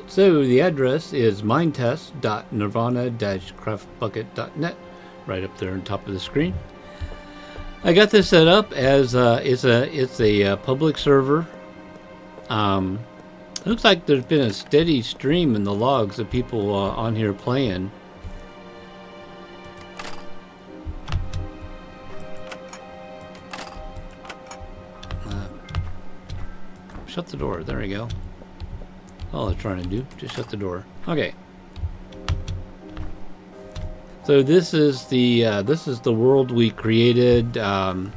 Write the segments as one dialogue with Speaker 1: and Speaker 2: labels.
Speaker 1: So the address is minetest.nirvana-craftbucket.net, right up there on top of the screen. I got this set up as it's a public server. It looks like there's been a steady stream in the logs of people on here playing. Shut the door. There we go. All I'm trying to do, just shut the door. Okay. So this is the world we created. Oh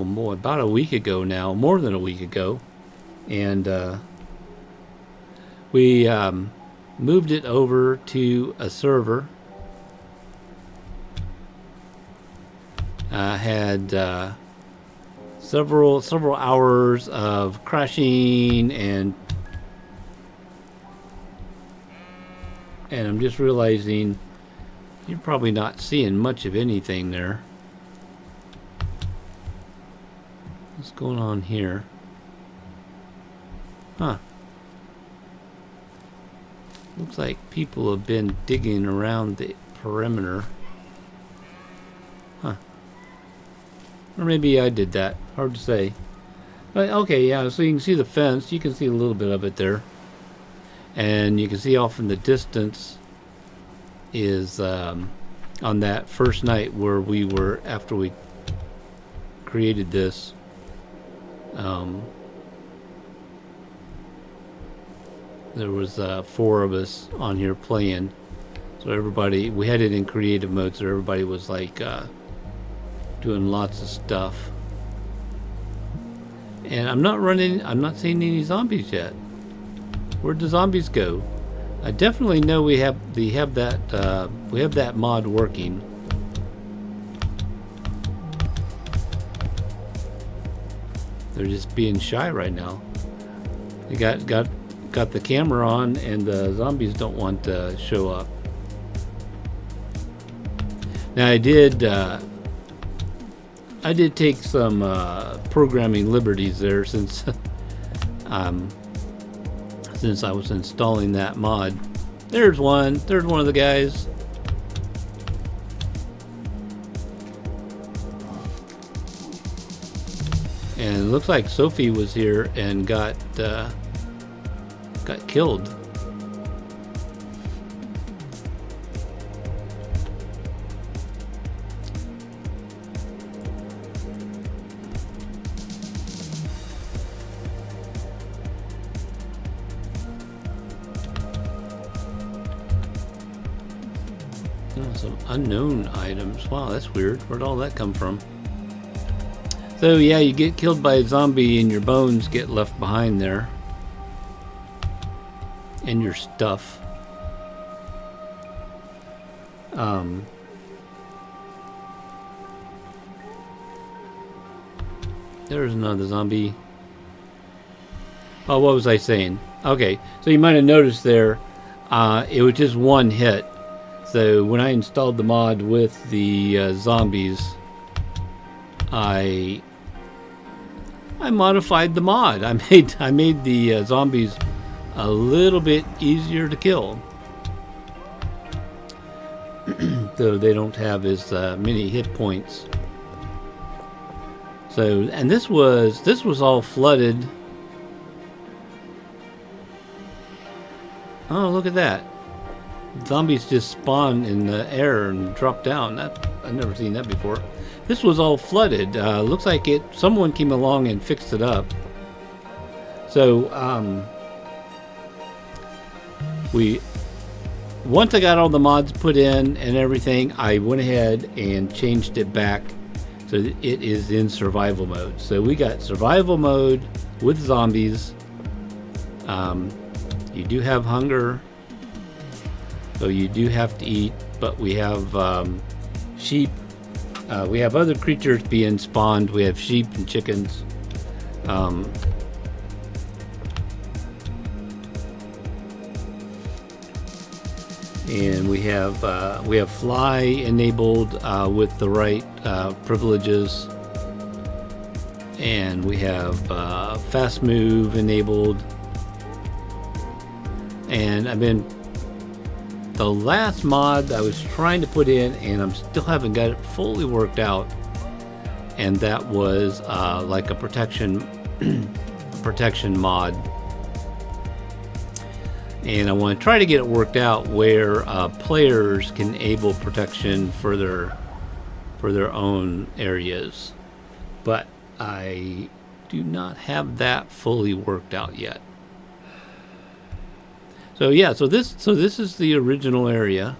Speaker 1: boy, about a week ago now, more than a week ago, and we moved it over to a server. Had several hours of crashing and I'm just realizing you're probably not seeing much of anything there. What's going on here? Huh. Looks like people have been digging around the perimeter. Huh. Or maybe I did that. Hard to say. But okay, yeah, so you can see the fence. You can see a little bit of it there. And you can see off in the distance is on that first night where we were, after we created this, there was 4 of us on here playing. So everybody, we had it in creative mode, so everybody was like doing lots of stuff. And I'm not seeing any zombies yet. Where'd the zombies go? I definitely know we have that mod working. They're just being shy right now. They got the camera on, and the zombies don't want to show up. Now I did take some programming liberties there since since I was installing that mod. There's one of the guys. And it looks like Sophie was here and got killed. Some unknown items. Wow, that's weird. Where'd all that come from? So yeah, you get killed by a zombie and your bones get left behind there. And your stuff. There's another zombie. Oh, what was I saying? Okay, so you might have noticed there, it was just one hit. So when I installed the mod with the zombies, I modified the mod. I made the zombies a little bit easier to kill, though they don't have as many hit points. So, and this was all flooded. Oh, look at that! Zombies just spawn in the air and drop down. I've never seen that before. This was all flooded. Looks like someone came along and fixed it up. So once I got all the mods put in and everything, I went ahead and changed it back so that it is in survival mode. So we got survival mode with zombies. You do have hunger. So you do have to eat, but we have sheep. We have other creatures being spawned. We have sheep and chickens. And we have fly enabled with the right privileges, and we have fast move enabled. And the last mod I was trying to put in, and I'm still haven't got it fully worked out, and that was like a protection mod. And I want to try to get it worked out where players can enable protection for their own areas, but I do not have that fully worked out yet. So yeah, so this is the original area,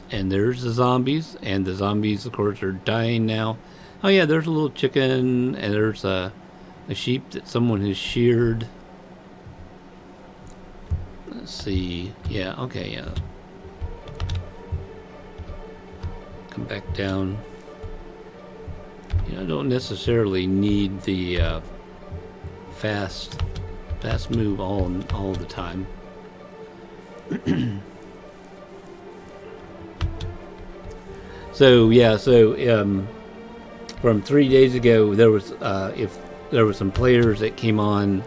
Speaker 1: and there's the zombies, and the zombies, of course, are dying now. Oh yeah, there's a little chicken, and there's a sheep that someone has sheared. Let's see. Yeah, okay, yeah. Come back down. I don't necessarily need the fast move all the time. So yeah, from 3 days ago, there was if there were some players that came on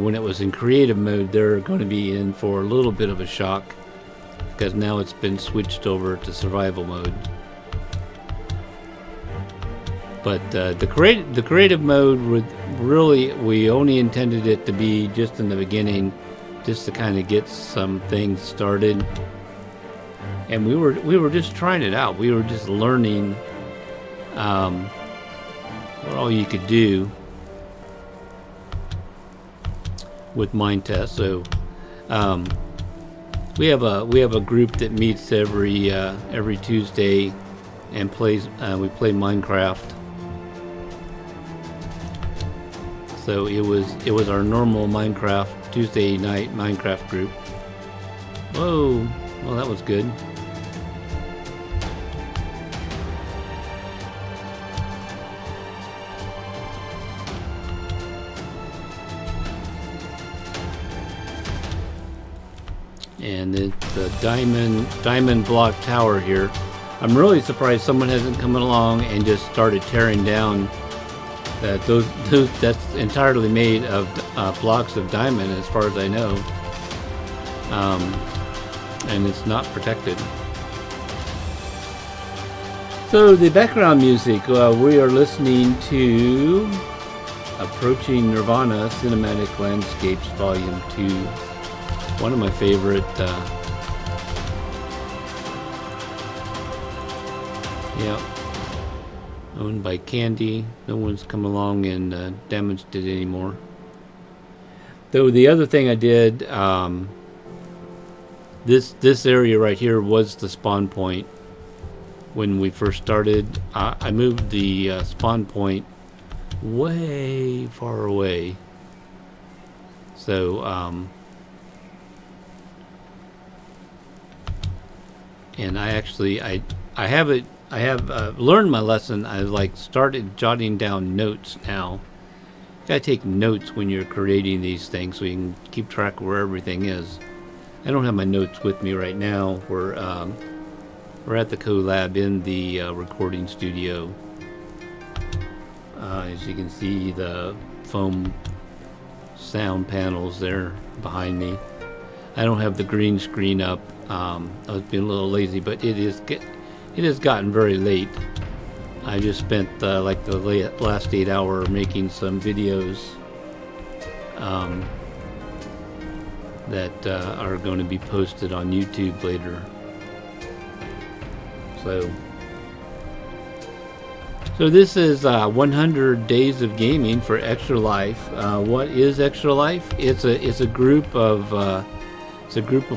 Speaker 1: when it was in creative mode, they're going to be in for a little bit of a shock because now it's been switched over to survival mode. But the creative mode would really, we only intended it to be just in the beginning, just to kind of get some things started. And we were just trying it out. We were just learning what all you could do with Minetest. So we have a group that meets every Tuesday and plays. We play Minecraft. So it was our normal Minecraft Tuesday night Minecraft group. Whoa, well that was good. And it's the diamond block tower here. I'm really surprised someone hasn't come along and just started tearing down that that's entirely made of blocks of diamond, as far as I know, and it's not protected. So the background music, we are listening to Approaching Nirvana Cinematic Landscapes Volume 2. One of my favorite owned by Candy. No one's come along and damaged it anymore. Though the other thing I did, this area right here was the spawn point when we first started. I moved the spawn point way far away. So and I actually I have learned my lesson. I started jotting down notes now. You gotta take notes when you're creating these things so you can keep track of where everything is. I don't have my notes with me right now. We're at the collab in the recording studio. As you can see, the foam sound panels there behind me. I don't have the green screen up. I was being a little lazy, but it has gotten very late. I just spent the last 8 hours making some videos that are going to be posted on YouTube later. So this is 100 days of gaming for Extra Life. What is Extra Life? It's a group of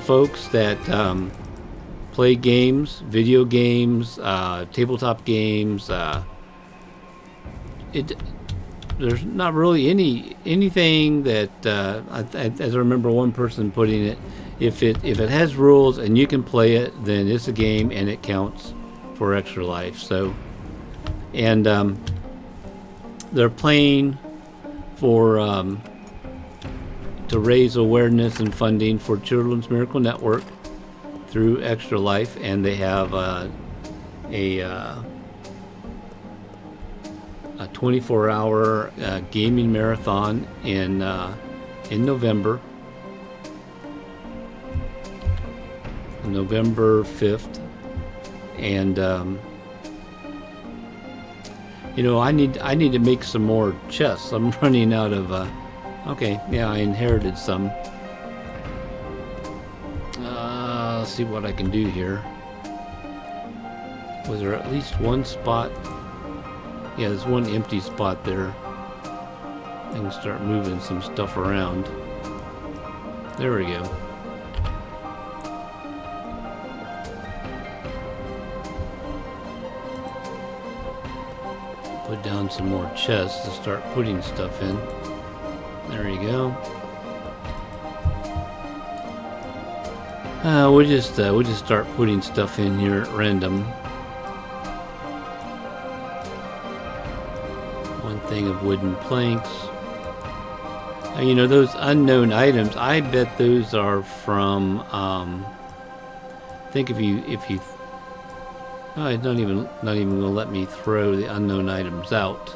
Speaker 1: folks that play games, video games, tabletop games. There's not really anything that as I remember one person putting it, if it has rules and you can play it, then it's a game and it counts for Extra Life. So, and they're playing for to raise awareness and funding for Children's Miracle Network through Extra Life, and they have a a 24-hour gaming marathon in November, November 5th, and you know, I need to make some more chests. I'm running out of. Okay, yeah, I inherited some. Let's see what I can do here. Was there at least one spot? Yeah, there's one empty spot there. I can start moving some stuff around. There we go. Put down some more chests to start putting stuff in. There you go. We'll just start putting stuff in here at random. One thing of wooden planks. You know, those unknown items, I bet those are from I think if you oh, it's not even gonna let me throw the unknown items out.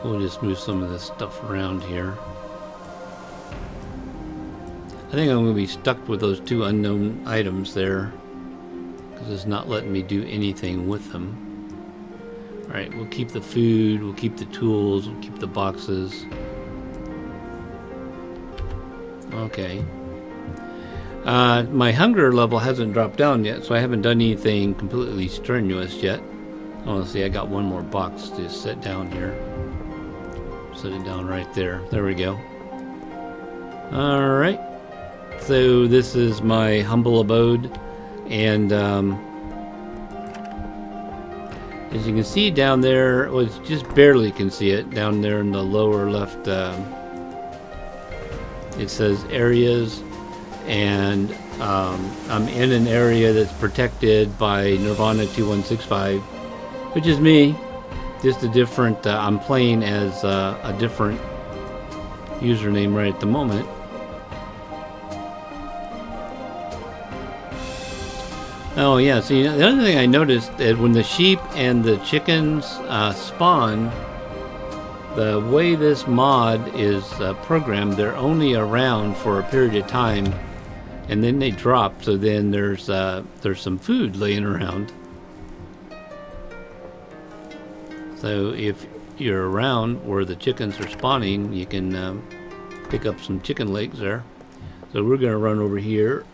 Speaker 1: We'll just move some of this stuff around here. I think I'm going to be stuck with those two unknown items there, because it's not letting me do anything with them. Alright, we'll keep the food, we'll keep the tools, we'll keep the boxes. Okay. My hunger level hasn't dropped down yet, so I haven't done anything completely strenuous yet. Oh, let's see, I got one more box to set down here. Set it down right there. There we go. Alright. So this is my humble abode, and as you can see down there, well, it's just barely can see it down there in the lower left. It says areas, and I'm in an area that's protected by Nirvana 2165, which is me. Just a different, I'm playing as a different username right at the moment. Oh yeah, see, the other thing I noticed that when the sheep and the chickens spawn, the way this mod is programmed, they're only around for a period of time, and then they drop. So then there's some food laying around. So if you're around where the chickens are spawning, you can pick up some chicken legs there. So we're going to run over here.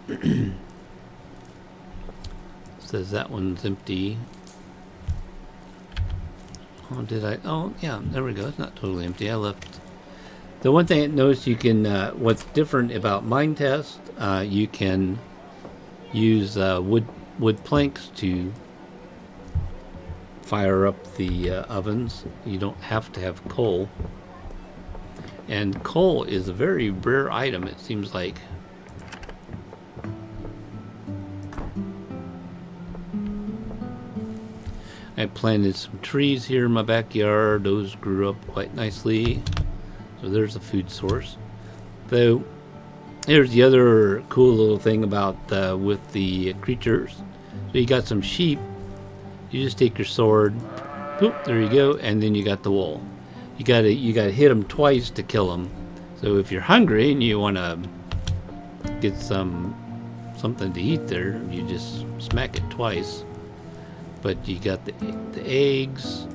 Speaker 1: Says that one's empty. Oh, did I? Oh, yeah, there we go. It's not totally empty. I left. The one thing I noticed, you can, what's different about Minetest, you can use wood planks to fire up the ovens. You don't have to have coal. And coal is a very rare item, it seems like. I planted some trees here in my backyard. Those grew up quite nicely. So there's a food source. Though, here's the other cool little thing about with the creatures. So you got some sheep. You just take your sword. Boop, there you go. And then you got the wool. You gotta hit them twice to kill them. So if you're hungry and you want to get something to eat there, you just smack it twice. But you got the eggs.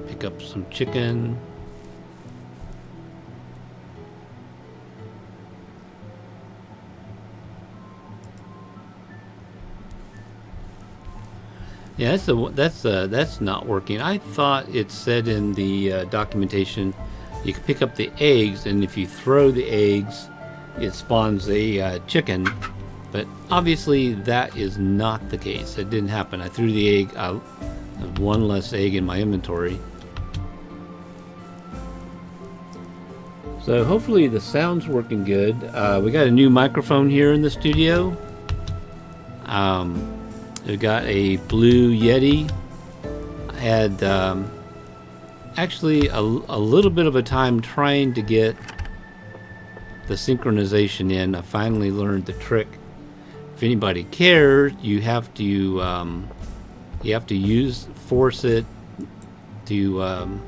Speaker 1: Pick up some chicken. Yeah, that's not working. I thought it said in the documentation you can pick up the eggs, and if you throw the eggs, it spawns a chicken. But obviously that is not the case. It didn't happen. I threw the egg out. There's one less egg in my inventory. So hopefully the sound's working good. We got a new microphone here in the studio. We got a Blue Yeti. I had actually a little bit of a time trying to get the synchronization in. I finally learned the trick. If anybody cares, you have to force it to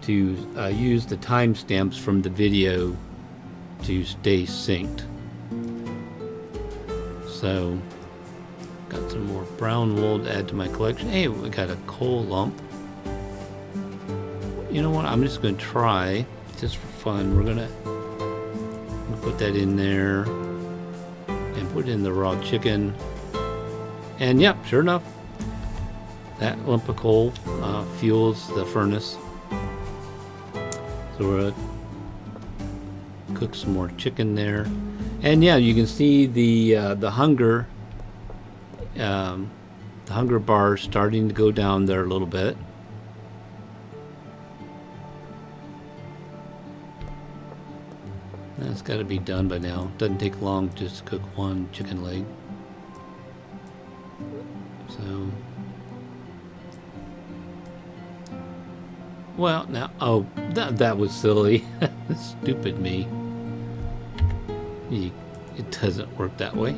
Speaker 1: use the timestamps from the video to stay synced. So, got some more brown wool to add to my collection. Hey, we got a coal lump. You know what? I'm just going to try, just for fun. We're going to put that in there and put in the raw chicken. And yep, sure enough, that lump of coal fuels the furnace. So we're going to cook some more chicken there. And yeah, you can see the hunger bar starting to go down there a little bit. That's got to be done by now. Doesn't take long just to cook one chicken leg. So, well, now, oh, that was silly. Stupid me. It doesn't work that way,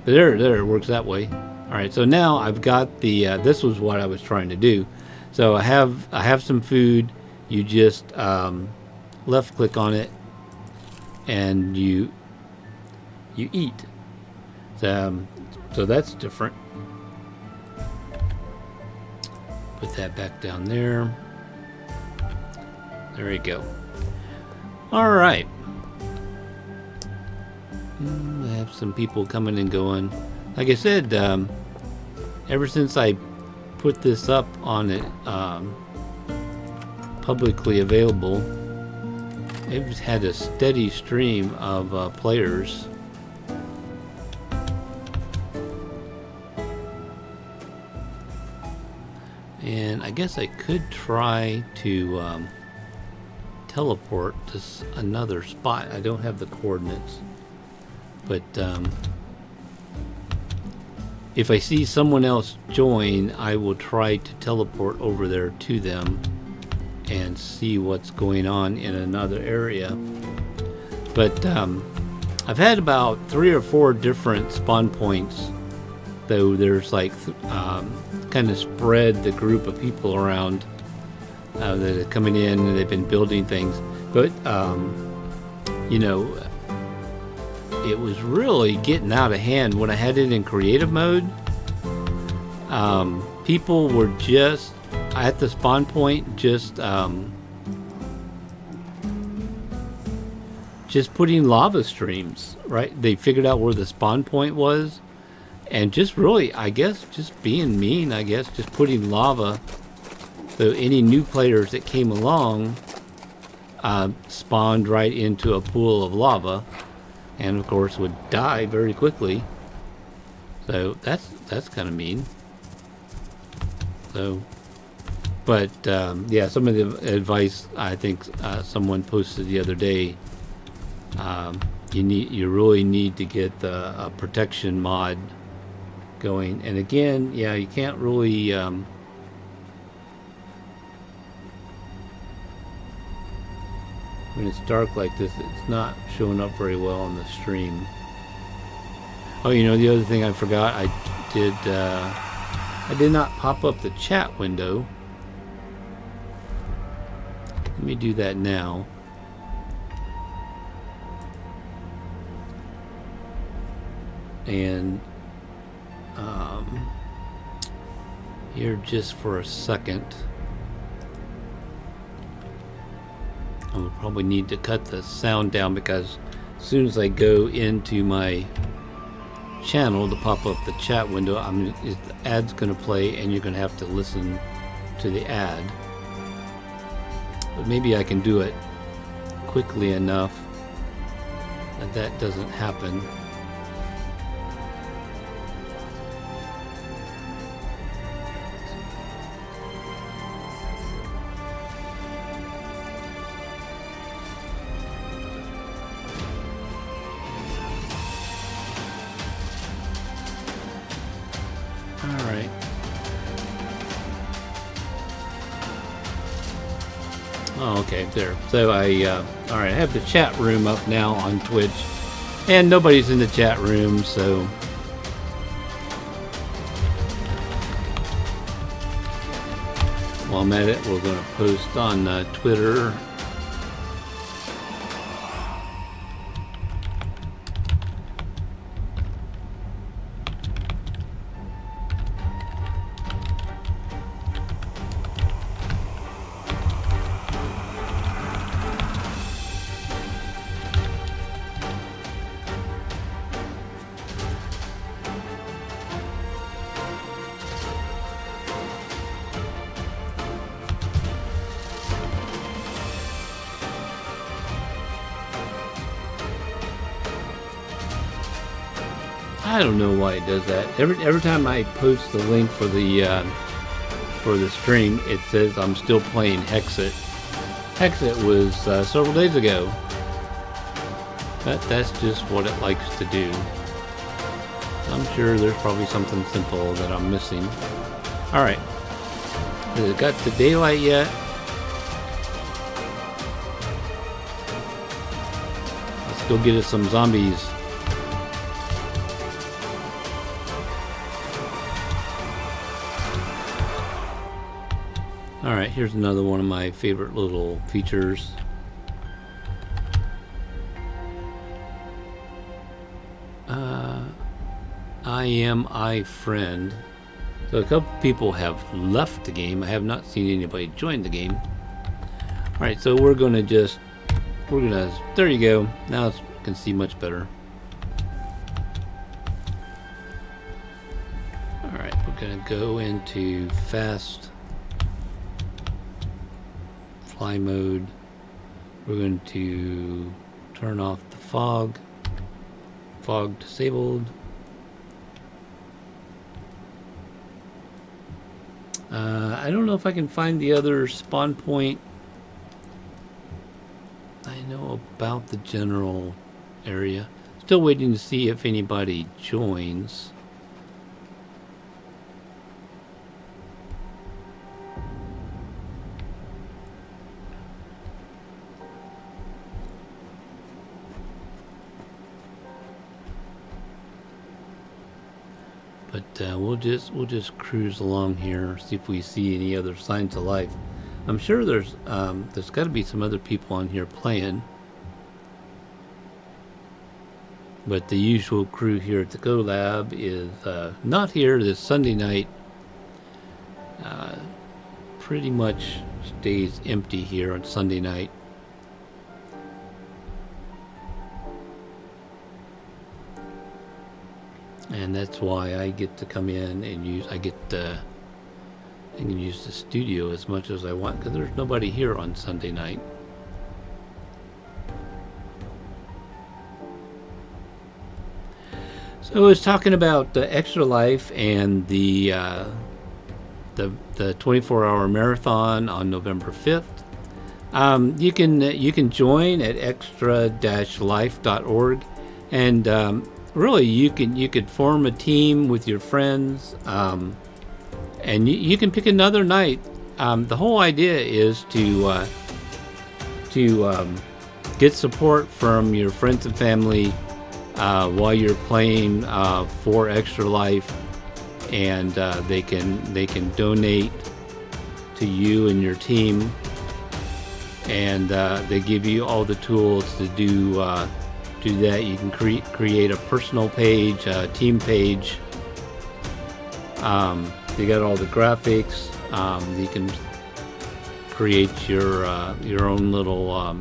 Speaker 1: but there it works that way. All right, so now I've got the this was what I was trying to do. So I have some food. You just left click on it and you eat. So that's different. Put that back down there. There we go. All right. I have some people coming and going. Like I said, ever since I put this up on it, publicly available, it's had a steady stream of players. And I guess I could try to teleport to another spot. I don't have the coordinates. But if I see someone else join, I will try to teleport over there to them and see what's going on in another area. But I've had about 3 or 4 different spawn points, though there's like kind of spread the group of people around that are coming in and they've been building things. But you know, it was really getting out of hand when I had it in creative mode. People were just at the spawn point, just putting lava streams, right? They figured out where the spawn point was, and just really, I guess, just being mean, I guess, just putting lava. So any new players that came along spawned right into a pool of lava. And of course would die very quickly. So that's kind of mean. So, but yeah, some of the advice I think someone posted the other day. You really need to get the protection mod going. And again, yeah, you can't really. When it's dark like this, it's not showing up very well on the stream. Oh, you know, the other thing I forgot, I did not pop up the chat window. Let me do that now. And here just for a second. I will probably need to cut the sound down because as soon as I go into my channel to pop up the chat window, the ad's going to play and you're going to have to listen to the ad. But maybe I can do it quickly enough that that doesn't happen. Oh, okay, there. So all right, I have the chat room up now on Twitch, and nobody's in the chat room, so. While I'm at it, we're going to post on Twitter. I don't know why it does that. Every time I post the link for the stream, it says I'm still playing Hexit. Hexit was several days ago. That's just what it likes to do. I'm sure there's probably something simple that I'm missing. All right. Has it got to daylight yet? Let's go get us some zombies. Alright, here's another one of my favorite little features. I am iFriend. So a couple people have left the game. I have not seen anybody join the game. Alright, so there you go. Now you can see much better. Alright, we're gonna go into fast fly mode. We're going to turn off the fog disabled. I don't know if I can find the other spawn point. I know about the general area. Still waiting to see if anybody joins. But we'll just cruise along here, see if we see any other signs of life. I'm sure there's got to be some other people on here playing, but the usual crew here at the Go Lab is not here this Sunday night. Pretty much stays empty here on Sunday night. And that's why I get to come in and I can use the studio as much as I want, because there's nobody here on Sunday night. So I was talking about the Extra Life and the 24-hour marathon on November 5th. You can join at extra-life.org, and really, you could form a team with your friends, and you can pick another night. The whole idea is to get support from your friends and family while you're playing for Extra Life, and they can donate to you and your team, and they give you all the tools to do that. You can create a personal page, a team page. You got all the graphics. You can create your own little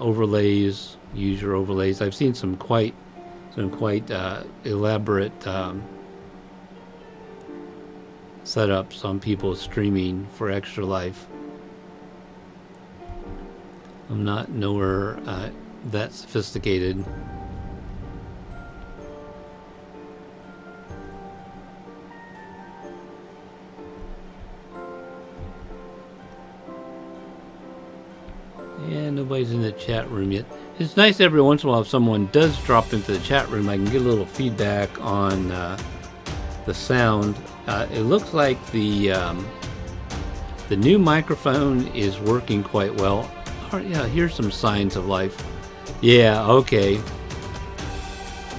Speaker 1: overlays. Use your overlays. I've seen some quite elaborate setups on people streaming for Extra Life. I'm not nowhere that sophisticated. Yeah, nobody's in the chat room yet. It's nice every once in a while if someone does drop into the chat room. I can get a little feedback on the sound. It looks like the new microphone is working quite well. Oh, yeah, here's some signs of life. Yeah, okay.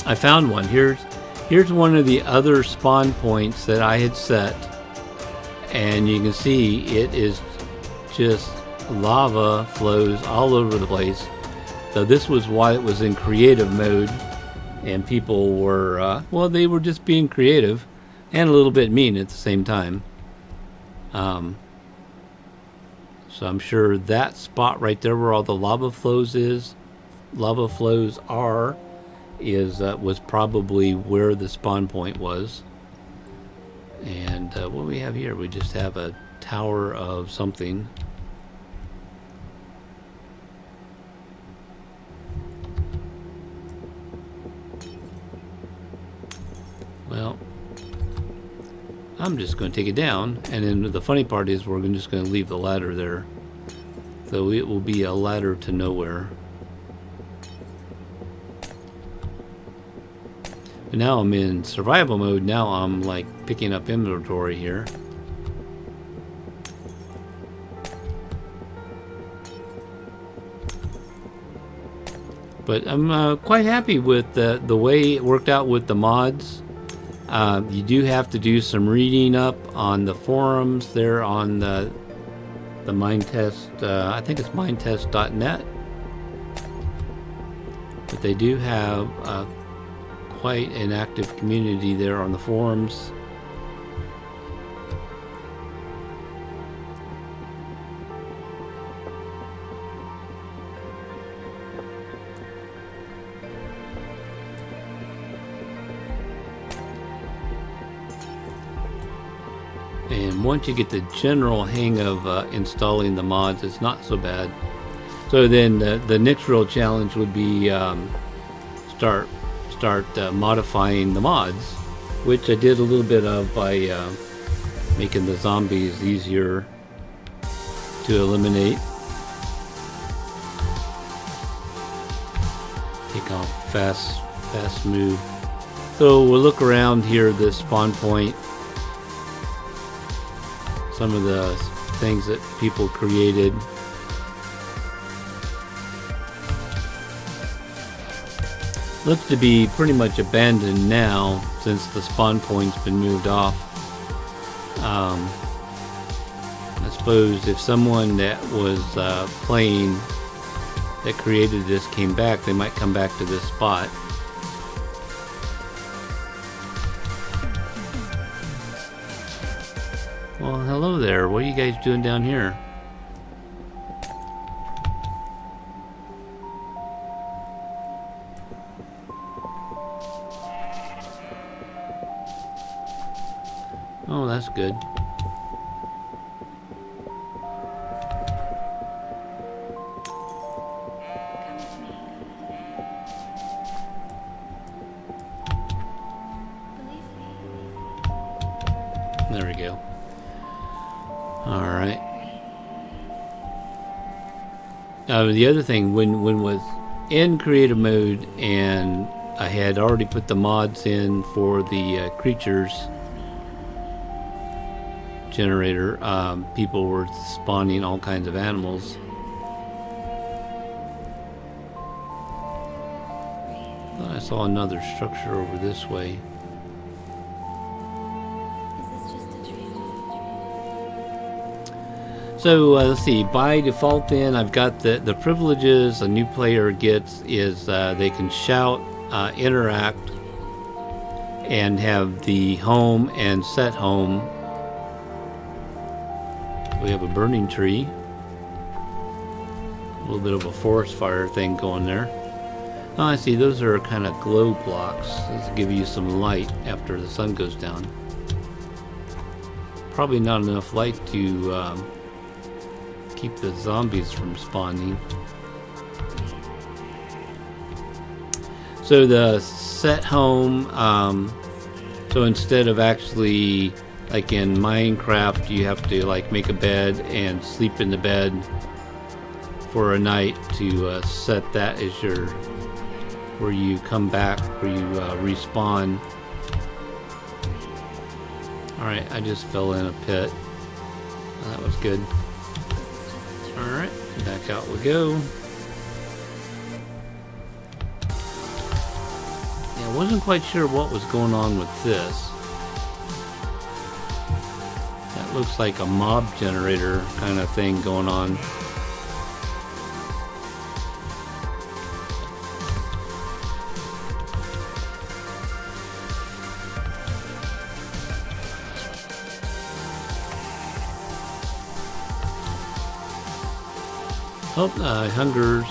Speaker 1: I found one. Here's one of the other spawn points that I had set, and you can see it is just lava flows all over the place. So this was why it was in creative mode, and people were well, they were just being creative and a little bit mean at the same time. So I'm sure that spot right there where all the lava flows are was probably where the spawn point was. And what do we have here? We just have a tower of something. Well, I'm just going to take it down, and then the funny part is we're just going to leave the ladder there. So it will be a ladder to nowhere. And now I'm in survival mode. Now I'm like picking up inventory here. But I'm quite happy with the way it worked out with the mods. You do have to do some reading up on the forums there on the Minetest. I think it's minetest.net. But they do have quite an active community there on the forums. And once you get the general hang of installing the mods, it's not so bad. So then the next real challenge would be start modifying the mods, which I did a little bit of by making the zombies easier to eliminate. Take off fast move. So we'll look around here, this spawn point. Some of the things that people created. Looks to be pretty much abandoned now since the spawn point's been moved off. I suppose if someone that was playing that created this came back, they might come back to this spot. Well, hello there. What are you guys doing down here? Oh, that's good. There we go. Alright. The other thing, when was in creative mode and I had already put the mods in for the creatures generator, people were spawning all kinds of animals. I saw another structure over this way. So let's see, by default then I've got the privileges a new player gets is they can shout, interact, and have the home and set home. We have a burning tree. A little bit of a forest fire thing going there. Oh, I see, those are kind of glow blocks. Those give you some light after the sun goes down. Probably not enough light to keep the zombies from spawning. So the set home, so instead of actually like in Minecraft you have to like make a bed and sleep in the bed for a night to set that as your where you come back, where you respawn. Alright, I just fell in a pit. That was good. Alright, back out we go. Yeah, I wasn't quite sure what was going on with this. That looks like a mob generator kind of thing going on. Oh, hunger's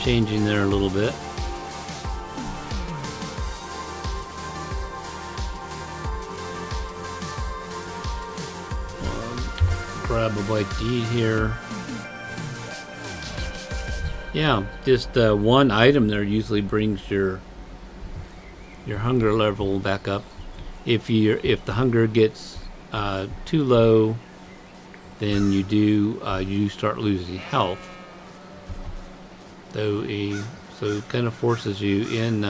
Speaker 1: changing there a little bit. Grab a bite to eat here. Yeah, just one item there usually brings your hunger level back up. If the hunger gets too low, then you start losing health. So it kind of forces you in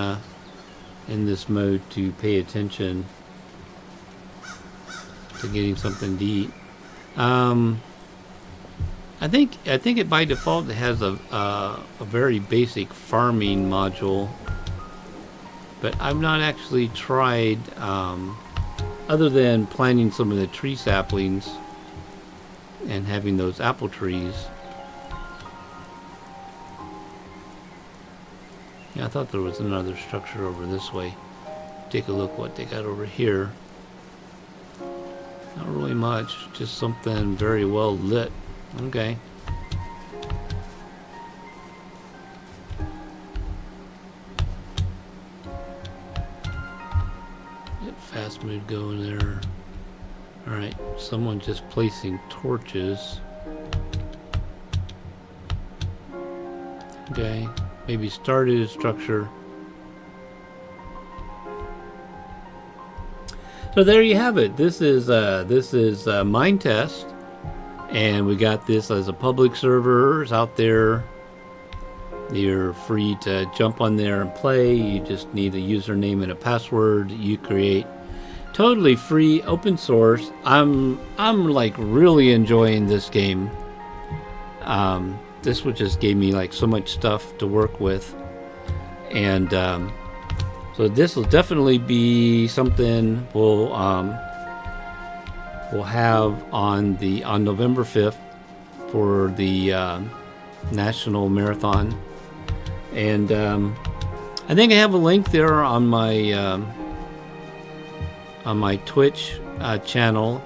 Speaker 1: this mode to pay attention to getting something to eat. I think it by default it has a very basic farming module, but I've not actually tried other than planting some of the tree saplings and having those apple trees. Yeah, I thought there was another structure over this way. Take a look what they got over here. Not really much, just something very well lit. Okay. Get fast mood going there. Alright, someone just placing torches. Okay, maybe started a structure. So there you have it. This is Minetest, and we got this as a public server out there. You're free to jump on there and play. You just need a username and a password that you create. Totally free, open source. I'm like really enjoying this game. This one just gave me like so much stuff to work with, and so this will definitely be something we'll have on November 5th for the National Marathon, and I think I have a link there on my Twitch channel.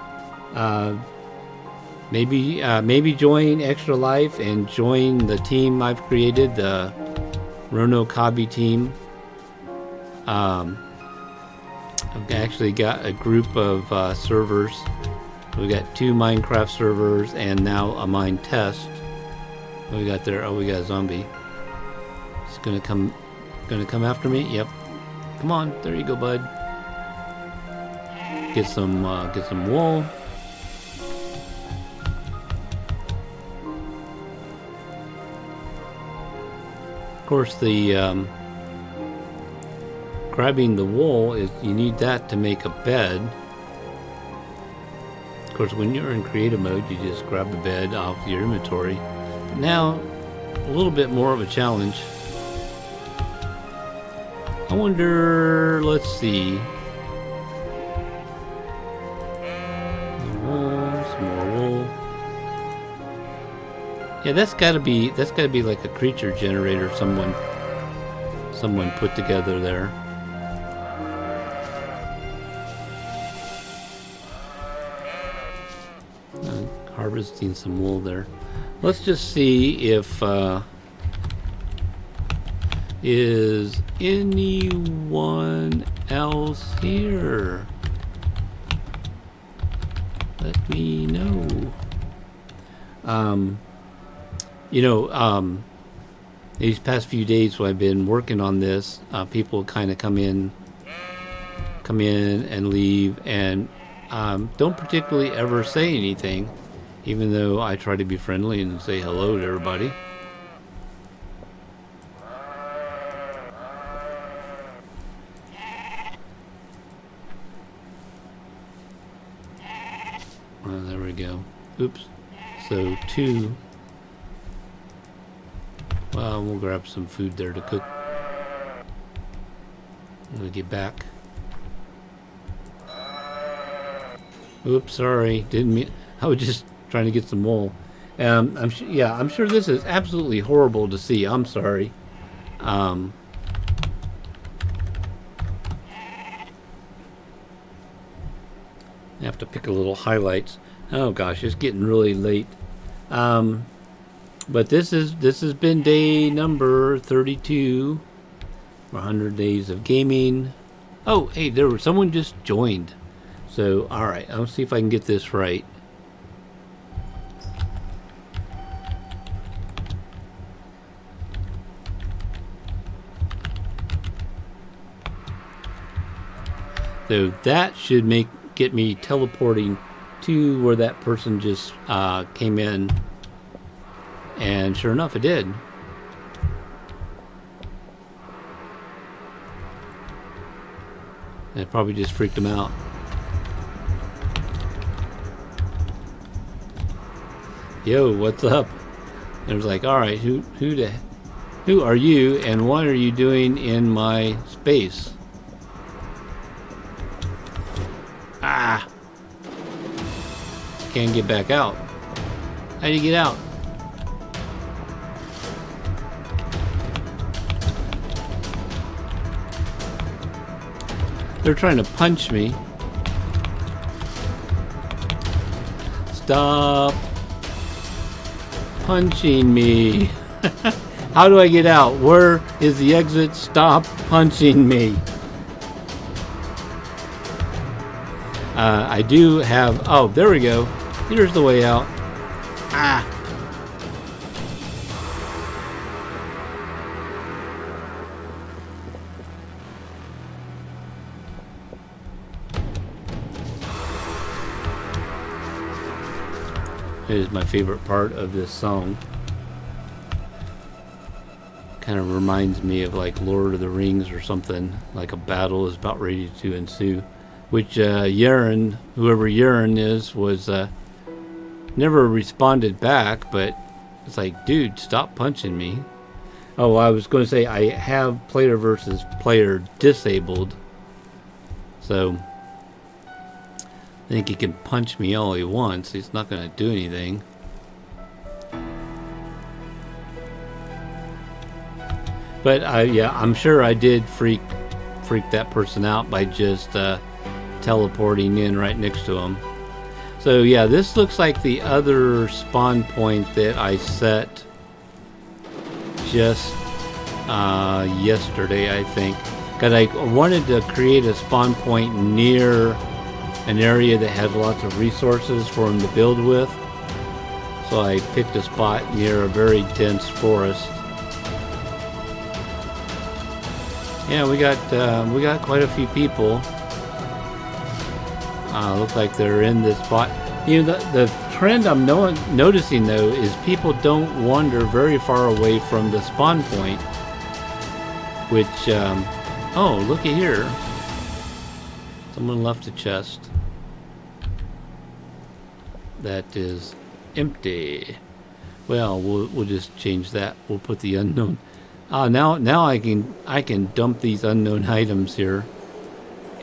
Speaker 1: Maybe join Extra Life and join the team I've created, the Rono Kabi team. I've actually got a group of servers. We got 2 Minecraft servers and now a Minetest. What we got there? Oh, we got a zombie. It's gonna come after me. Yep. Come on, there you go, bud. Get some wool. Of course, the grabbing the wool is you need that to make a bed. Of course, when you're in creative mode, you just grab the bed off your inventory. But now, a little bit more of a challenge. I wonder. Let's see. Some more wool. Yeah, that's gotta be like a creature generator someone put together there. Harvesting some wool there. Let's just see if is anyone else here? Let me know. These past few days while I've been working on this, people kind of come in and leave, and don't particularly ever say anything, even though I try to be friendly and say hello to everybody. There we go. Oops. So 2. Well, we'll grab some food there to cook. I'm gonna get back. Oops, sorry. Didn't mean. I was just trying to get some wool. I'm sure this is absolutely horrible to see. I'm sorry. I have to pick a little highlights. Oh gosh, it's getting really late. But this has been day number 32. 100 days of gaming. Oh, hey, someone just joined. So, all right, I'll see if I can get this right. So that should get me teleporting to where that person just came in. And sure enough, it did. It probably just freaked him out. Yo, what's up? And it was like, all right, who are you, and what are you doing in my space? Ah! Can't get back out. How do you get out? They're trying to punch me. Stop punching me. How do I get out? Where is the exit? Stop punching me. I do have... Oh, there we go. Here's the way out. Ah. It is my favorite part of this song. Kind of reminds me of like Lord of the Rings or something, like a battle is about ready to ensue. Which Yaren, whoever Yaren is, was never responded back, but it's like, dude, stop punching me. Oh, I was going to say I have player versus player disabled, so I think he can punch me all he wants. He's not going to do anything. But yeah, I'm sure I did freak that person out by just teleporting in right next to him. So yeah, this looks like the other spawn point that I set just yesterday, I think, because I wanted to create a spawn point near an area that had lots of resources for him to build with. So I picked a spot near a very dense forest. Yeah, we got quite a few people. Looks like they're in this spot. You know, the trend I'm noticing though is people don't wander very far away from the spawn point. Which, oh, looky here. Someone left a chest that is empty. Well, we'll just change that. We'll put the unknown. Now I can dump these unknown items here,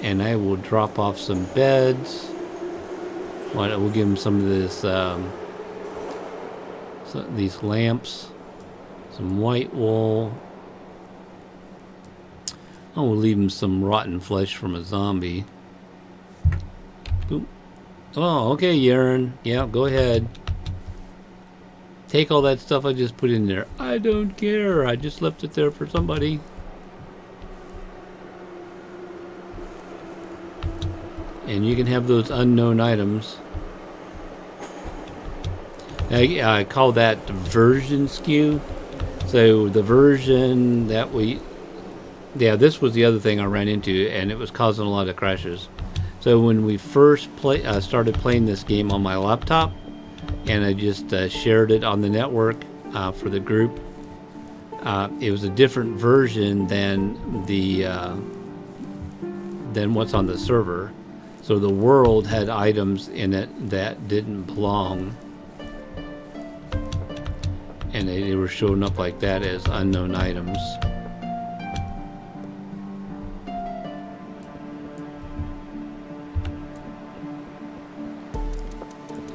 Speaker 1: and I will drop off some beds. We'll give them some of this, these lamps, some white wool. Oh, we'll leave them some rotten flesh from a zombie. Boom. Oh, okay, Yaren. Yeah, go ahead. Take all that stuff I just put in there. I don't care. I just left it there for somebody. And you can have those unknown items. I call that version skew. So the version that yeah, this was the other thing I ran into, and it was causing a lot of crashes. So when we first started playing this game on my laptop, and I just shared it on the network for the group, it was a different version than what's on the server. So the world had items in it that didn't belong, and they were showing up like that as unknown items.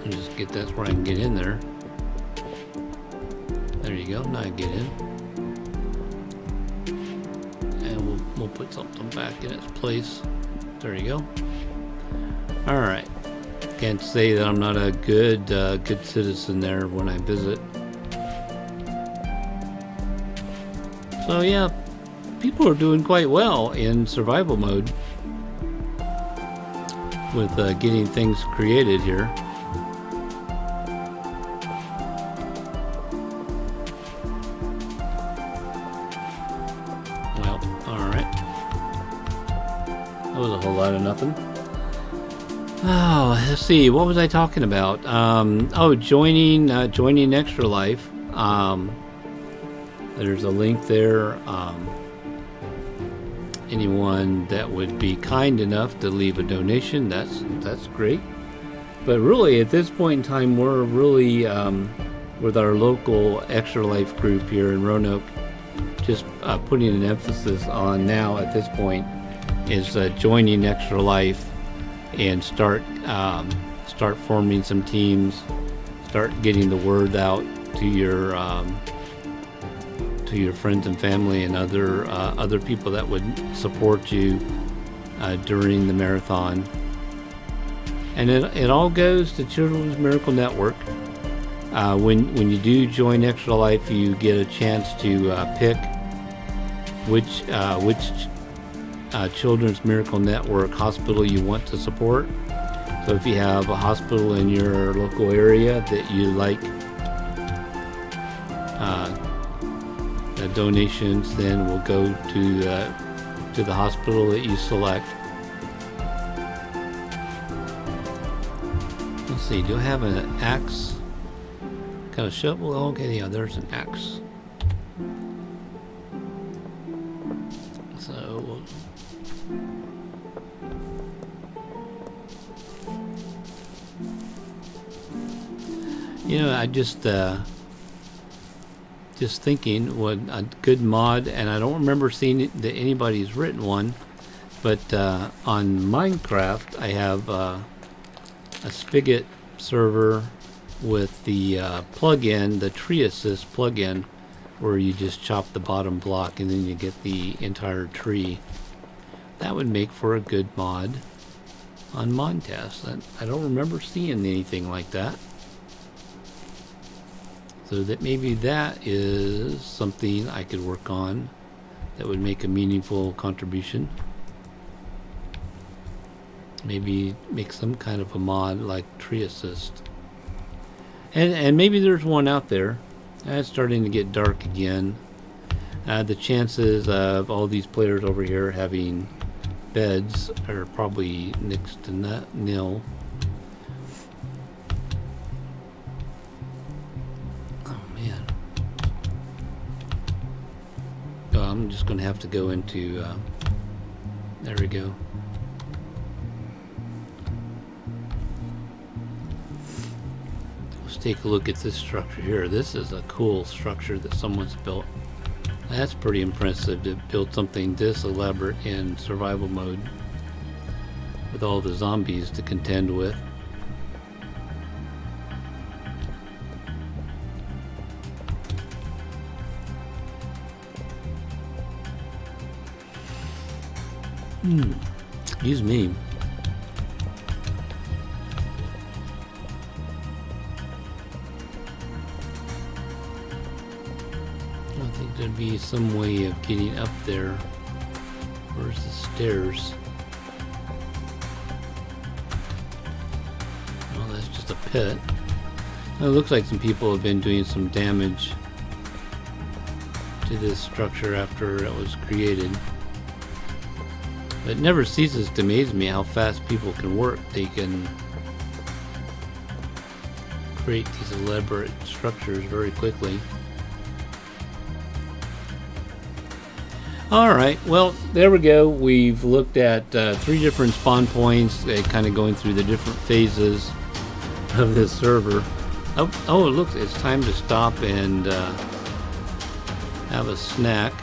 Speaker 1: And just get that's where I can get in there. There you go. Now I get in, and we'll put something back in its place. There you go. All right. Can't say that I'm not a good citizen there when I visit. So yeah, people are doing quite well in survival mode with getting things created here. Well, all right. That was a whole lot of nothing. Oh, let's see. What was I talking about? Joining Extra Life. There's a link there. Anyone that would be kind enough to leave a donation, that's great. But really, at this point in time, we're really with our local Extra Life group here in Roanoke, just putting an emphasis on now at this point is joining Extra Life. And start forming some teams, start getting the word out to your friends and family and other people that would support you during the marathon. And it all goes to Children's Miracle Network. When you do join Extra Life, you get a chance to pick which Children's Miracle Network hospital you want to support. So if you have a hospital in your local area that you like the donations, then will go to the hospital that you select. Let's see, do I have an axe? Kind of shovel? Okay, yeah, there's an axe. So I just thinking what a good mod, and I don't remember seeing that anybody's written one, but on Minecraft I have a Spigot server with the plugin, the Tree Assist plugin, where you just chop the bottom block and then you get the entire tree. That would make for a good mod on Minetest. I don't remember seeing anything like that. So that maybe that is something I could work on that would make a meaningful contribution. Maybe make some kind of a mod like Tree Assist. And maybe there's one out there. It's starting to get dark again. The chances of all these players over here having beds are probably next to nil. I'm just going to have to go into there we go. Let's take a look at this structure here. This is a cool structure that someone's built. That's pretty impressive to build something this elaborate in survival mode with all the zombies to contend with. Excuse me. I think there'd be some way of getting up there. Where's the stairs? Well, that's just a pit. It looks like some people have been doing some damage to this structure after it was created. It never ceases to amaze me how fast people can work. They can create these elaborate structures very quickly. Alright, well, there we go. We've looked at 3 different spawn points, kind of going through the different phases of this server. Oh, look, it's time to stop and have a snack.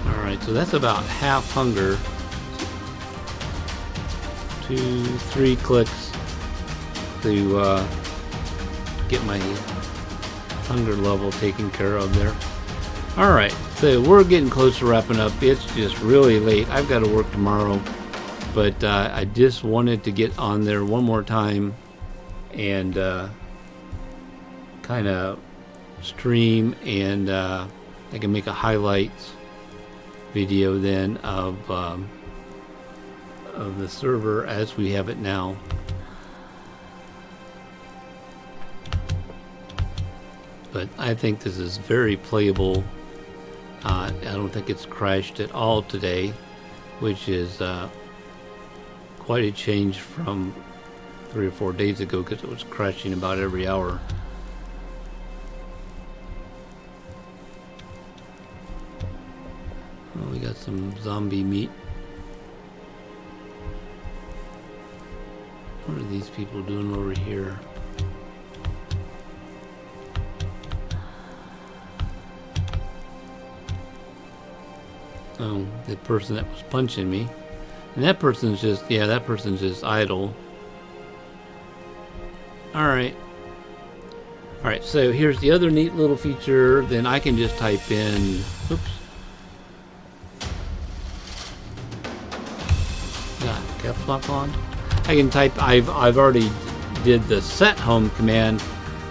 Speaker 1: Alright, so that's about half hunger. 2, 3 clicks to get my hunger level taken care of there. Alright, so we're getting close to wrapping up. It's just really late. I've got to work tomorrow, but I just wanted to get on there one more time and kind of stream, and I can make a highlights video then of the server as we have it now. But I think this is very playable. I don't think it's crashed at all today, which is quite a change from 3 or 4 days ago, because it was crashing about every hour. Well, we got some zombie meat. What are these people doing over here? Oh, the person that was punching me. And that person's just, yeah, that person's just idle. Alright. Alright, so here's the other neat little feature. Then I can just type in, oops. Got caps lock on. I can type, I've already did the set home command.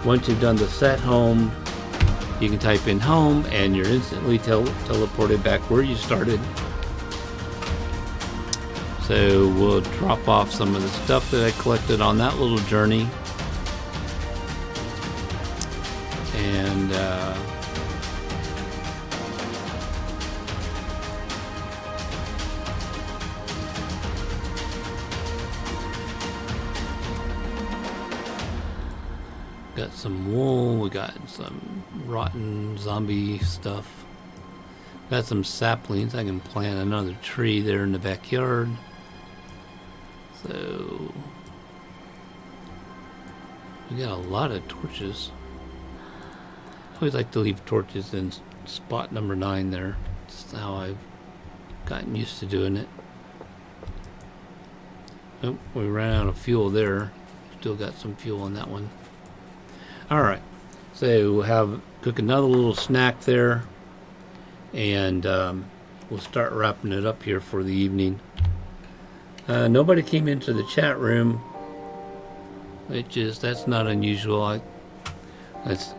Speaker 1: Once you've done the set home, you can type in home and you're instantly teleported back where you started. So we'll drop off some of the stuff that I collected on that little journey. And got some wool, we got some rotten zombie stuff. Got some saplings. I can plant another tree there in the backyard. So we got a lot of torches. I always like to leave torches in spot number 9 there. That's how I've gotten used to doing it. Oh, we ran out of fuel there. Still got some fuel on that one. Alright, so we'll cook another little snack there, and we'll start wrapping it up here for the evening. Nobody came into the chat room, which is, that's not unusual.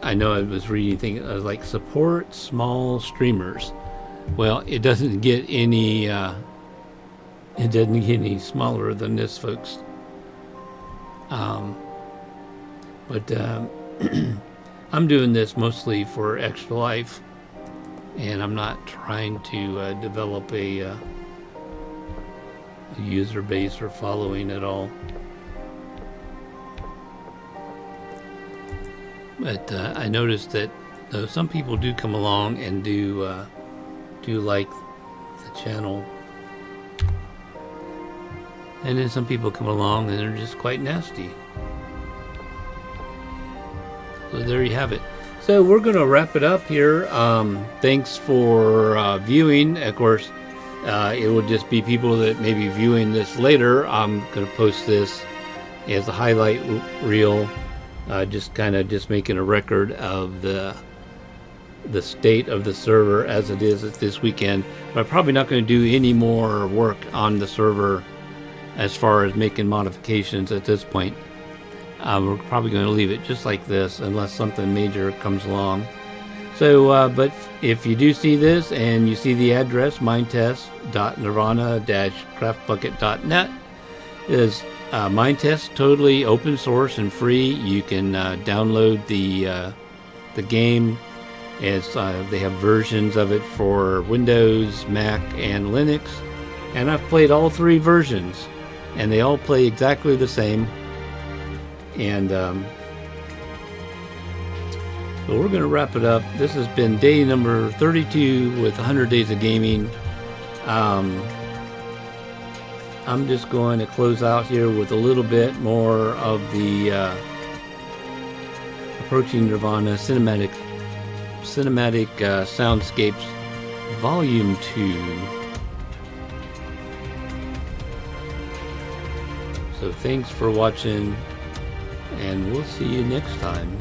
Speaker 1: I know I was reading things like support small streamers. Well, it doesn't get any smaller than this, folks. I'm doing this mostly for extra life, and I'm not trying to develop a user base or following at all. But I noticed that though some people do come along and do like the channel, and then some people come along and they're just quite nasty. So there you have it. So we're going to wrap it up here. Thanks for viewing. Of course, it will just be people that may be viewing this later. I'm going to post this as a highlight reel, just making a record of the state of the server as it is at this weekend. But I'm probably not going to do any more work on the server as far as making modifications at this point. We're probably going to leave it just like this unless something major comes along. So, but if you do see this and you see the address, minetest.nirvana-craftbucket.net, is Minetest, totally open source and free. You can download the game. They have versions of it for Windows, Mac, and Linux. And I've played all 3 versions, and they all play exactly the same. And So we're going to wrap it up. This has been day number 32 with 100 Days of Gaming. I'm just going to close out here with a little bit more of the Approaching Nirvana Cinematic Soundscapes Volume 2. So thanks for watching, and we'll see you next time.